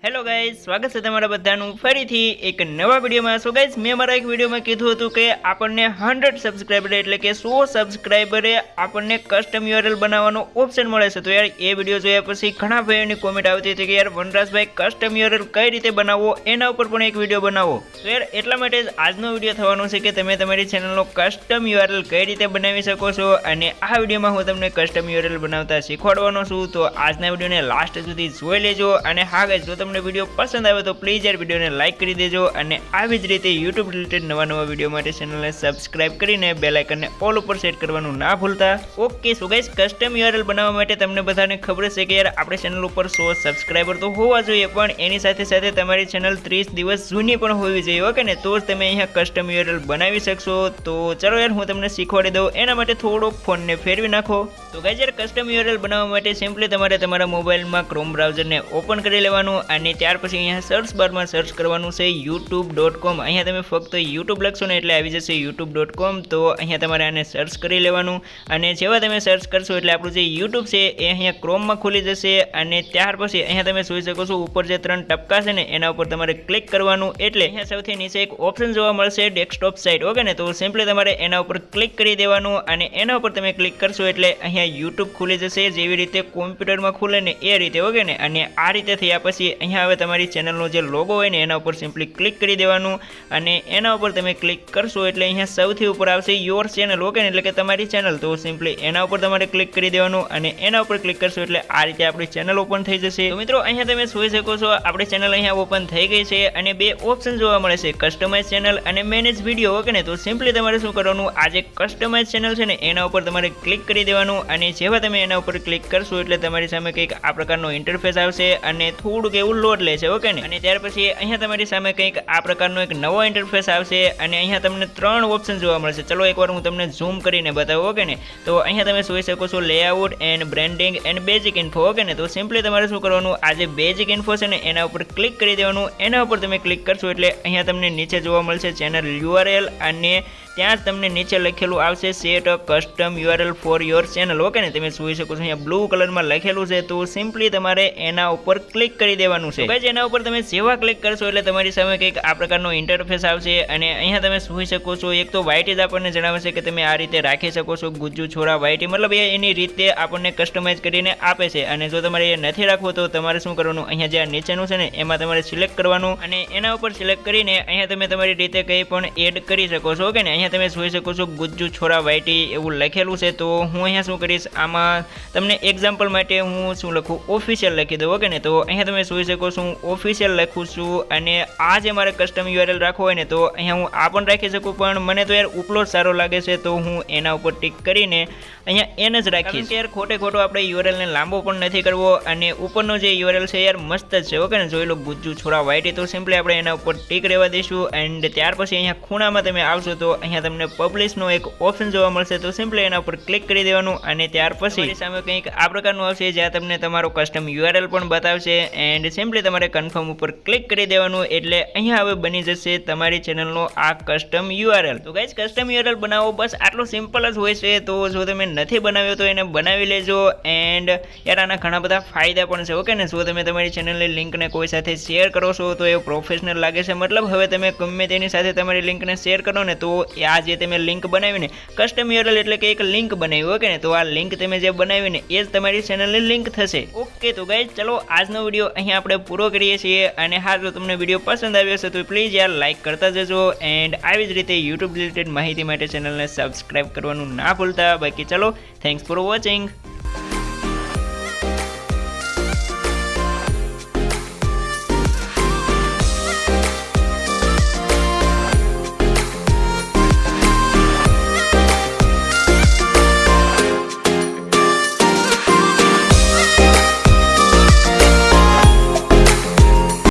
Hello guys स्वागत है तमारा बधानु फरीथी एक नवा वीडियो में। सो गाइज मैं मारा एक वीडियो में कीधुं हतुं के आपने 100 सब्सक्राइबर एटले के 100 सब्सक्राइबरे आपने कस्टम यूआरएल बनाववानो ऑप्शन मळे छे। तो यार ए वीडियो जोया पछी घणा भाईओनी कमेंट आवती हती के यार वनराज भाई कस्टम यूआरएल कई रीते बनावो एना उपर पण एक वीडियो बनावो। तो यार एटला माटे आजनो वीडियो थवानो छे के तमे तमारी चेनलनो कस्टम यूआरएल कई रीते बनावी शको छो अने आ वीडियोमां हुं तमने कस्टम यूआरएल बनावता शीखवाडवानो छुं। तो आजना वीडियोने लास्ट सुधी जोई लेजो अने हा गाइस जो तमने वीडियो पसंद आवे तो प्लीज यार वीडियो ने लाइक करी देजो अने आवी ज रीते यूट्यूब रिलेटेड नवा नवा वीडियो माटे चेनल ने सब्सक्राइब करीने बेल आइकन ने ऑल पर सेट करवानुं ना भूलता। Okay so guys custom URL बनाववा माटे तमने बधाने खबर छे के यार आपणे चेनल पर 100 सब्सक्राइबर तो होवा जोईए पण एनी साथे साथे तमारी चेनल 30 दिवस जूनी पण होवी जोईए। ओके ने तो ज तमे अहींया कस्टम यूआरएल बनावी शकशो। तो चलो यार हुं तमने शीखवाडी दઉં एना माटे थोड़ो फोन ने फेरवी नाखो। तो गाइस यार कस्टम यूआरएल बनाववा माटे सिम्पली तमारे तमारा मोबाइल में क्रोम ब्राउजर ने ओपन करी लेवानुं अने त्यार पछी अहींया सर्च बार में सर्च करवानुं छे youtube.com। अहींया तमे फक्त यूट्यूब लखशो ने एटले आवी जशे youtube.com। तो अहींया तमारे आने सर्च करी लेवानुं अने जेवा तमे सर्च करशो एटले आपणुं जे यूट्यूब छे ए अहींया क्रोम में खुली जशे अने त्यार पछी अहींया तमे जोई शको छो उपर जे 3 टपका छे ने एना उपर तमारे क्लिक करवानुं एटले अहींया सौथी नीचे एक ऑप्शन जोवा मळशे डेस्कटॉप साइट। ओके ने तो सिम्पली तमारे एना उपर क्लिक करी देवानुं अने एना उपर तमे क्लिक करशो एटले अहींया यूट्यूब खुली जशे जेवी रीते कॉम्प्यूटर में खुले ने ए रीते। ओके ने अने आ रीते थया पछी अहींया हवे तमारी चेनलनो जे लोगो होय ने एना उपर सिम्पली क्लिक करी देवानुं अने एना उपर तमे क्लिक करशो एटले अहींया सौथी उपर आवशे योर चेनल। ओके ने एटले के तमारी चेनल। तो सिम्पली एना उपर तमारे क्लिक करी देवानुं अने एना उपर क्लिक करशो एटले आ रीते आपणी चेनल ओपन थई जशे। तो मित्रों अहींया तमे जोई शको छो आपणी चेनल अहींया ओपन थई गई छे अने बे ऑप्शन जोवा मळे छे कस्टमाइज चेनल अने मैनेज विडियो। ओके ने तो सिम्पली तमारे शुं करवानुं आ जे कस्टमाइज चेनल छे ने एना उपर तमारे क्लिक करी देवानुं अने जेवा तमे एना उपर क्लिक करशो एटले तमारी सामे कंईक आ प्रकारनो इंटरफेस आवशे अने थोडुंक एवुं लोड ले छे। ओके ने अने त्यार पछी अहींया तमारी सामे कंईक आ प्रकारनो एक नवो इंटरफेस आवशे अने अहींया तमने 3 ऑप्शन जोवा मळशे। चलो एकवार हुं तमने झूम करीने बतावुं। ओके ने तो अहींया तमे जोई शको छो layout and branding and basic info. Okay ने तो सिम्पली तमारे शुं करवानुं आ जे बेजिक इन्फो छे ने एना उपर क्लिक करी देवानुं एना उपर तमे क्लिक करशो एटले अहींया तमने नीचे जोवा मळशे चेनल यूआरएल अने त्यां तमने नीचे लखेलुं आवशे set a custom URL for your channel. Okay ने तमे जोई शको छो अहींया ब्लू कलर में लखेलुं छे। तो सिम्पली तमारे एना उपर क्लिक करी देवानुं छे। गाइस एना उपर तमे जेवा क्लिक करशो एटले तमारी सामे कंईक आ प्रकारनो इंटरफेस आवशे अने अहींया तमे जोई शको छो एक तो व्हाइट ज आपणने जणावे छे के तमे आ रीते राखी शको छो गुज्जू छोरा व्हाइट मतलब एनी रीते आपणने कस्टमाइज करीने आपे छे। अने जो तमारे ए नथी राखवो तो तमारे शुं करवानुं अहींया जे आ नीचेनुं छे ने एमां तमारे सिलेक्ट करवानुं अने एना उपर सिलेक्ट करीने अहींया तमे तमारी रीते कंई पण एड करी शको छो। ओके ने अहींया तमे जोई शको छो गुज्जू छोरा व्हाइटी एवुं लखेलुं छे। तो हुं अहींया शुं करीश आमां तमने एक्जाम्पल माटे हुं शुं लखुं ऑफिशियल लखी दઉં। ओके ने तो अहींया तमे जोई शको छो ऑफिशियल लखुं छुं अने आ जे मारे कस्टम यूआरएल राखવો હોય ને તો અહીંયા હું આ પણ રાખી શકું પણ મને તો યાર ઉપલો સારો લાગે છે તો હું એના ઉપર ટિક કરીને અહીંયા એન જ રાખીશ। યાર ખોટે ખોટો આપણે યુઆરએલ ને લાંબો પણ નથી કરવો અને ઉપરનો જે યુઆરએલ છે યાર મસ્ત જ છે। ઓકે ને જોઈ લો ગુજ્જુ છોરા વાઈટી તો સિમ્પલી આપણે એના ઉપર ટિક રહેવા દઈશું એન્ડ ત્યાર પછી અહીંયા ખૂણામાં તમે આવશો તો અહીંયા તમને પબ્લિશનો એક ઓપ્શન જોવા મળશે। તો સિમ્પલી એના ઉપર ક્લિક કરી દેવાનું અને ત્યાર પછી સામે કંઈક આ પ્રકારનું આવશે જ્યાં તમને તમારો કસ્ટમ યુઆરએલ પણ બતાવશે એન્ડ સિમ્પલી તમારે કન્ફર્મ ઉપર ક્લિક કરી દેવાનું એટલે અહીંયા હવે બની જશે તમારી ચેનલનો આ કસ્ટમ યુઆરએલ। તો ગાઈસ કસ્ટમ યુઆરએલ બનાવો બસ આટલું સિમ્પલ જ હોય છે। તો જો તમે નથી બનાવ્યો તો એને બનાવી લેજો એન્ડ યાર આના ઘણા બધા ફાયદા પણ છે। ઓકે ને જો તમે તમારી ચેનલની લિંકને કોઈ સાથે શેર કરો છો તો એ પ્રોફેશનલ લાગે છે मतलब હવે તમે ગમે તેની સાથે તમારી લિંકને શેર કરો ને તો આ જે તમે લિંક બનાવીને કસ્ટમ યુઆરએલ એટલે કે એક લિંક બનાવી। ઓકે ને તો આ લિંક તમે જે બનાવીને એ જ તમારી ચેનલની લિંક થશે। ઓકે તો ગાઈસ ચલો આજનો વિડીયો અહીં આપણે પૂરો કરીએ છીએ અને હા જો તમને વિડીયો પસંદ આવ્યો હશે તો પ્લીઝ યાર લાઈક કરતા જજો એન્ડ આવી જ રીતે યુટ્યુબ રિલેટેડ માહિતી માટે ચેનલને સબસ્ક્રાઇબ કરવાનું ના ભૂલતા। બાકી ચલો થેન્ક્સ ફોર વોચિંગ।